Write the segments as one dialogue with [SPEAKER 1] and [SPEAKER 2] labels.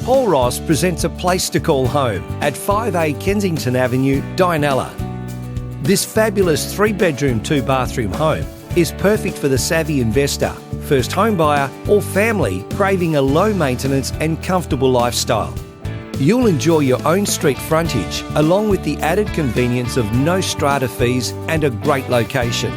[SPEAKER 1] Paul Ross presents a place to call home at 5A Kensington Avenue, Dianella. This fabulous 3-bedroom, 2-bathroom home is perfect for the savvy investor, first home buyer or family craving a low-maintenance and comfortable lifestyle. You'll enjoy your own street frontage along with the added convenience of no strata fees and a great location.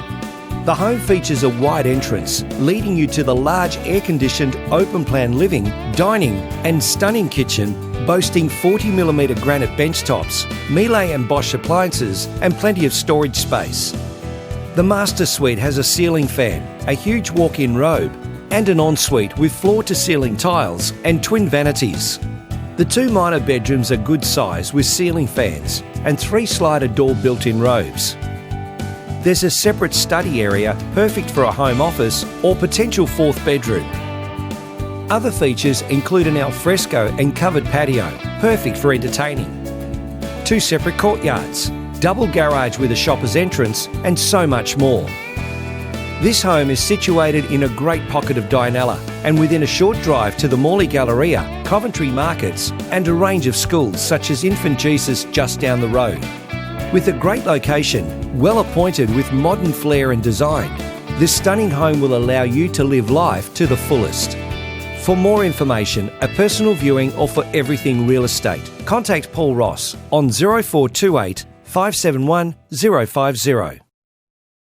[SPEAKER 1] The home features a wide entrance leading you to the large air-conditioned open-plan living, dining and stunning kitchen boasting 40mm granite benchtops, Miele and Bosch appliances and plenty of storage space. The master suite has a ceiling fan, a huge walk-in robe and an ensuite with floor-to-ceiling tiles and twin vanities. The 2 minor bedrooms are good size with ceiling fans and 3 slider door built-in robes. There's a separate study area perfect for a home office or potential 4th bedroom. Other features include an alfresco and covered patio, perfect for entertaining. 2 separate courtyards, double garage with a shopper's entrance and so much more. This home is situated in a great pocket of Dianella and within a short drive to the Morley Galleria, Coventry Markets and a range of schools such as Infant Jesus just down the road. With a great location, well appointed with modern flair and design, this stunning home will allow you to live life to the fullest. For more information, a personal viewing or for everything real estate, contact Paul Ross on 0428 571 050.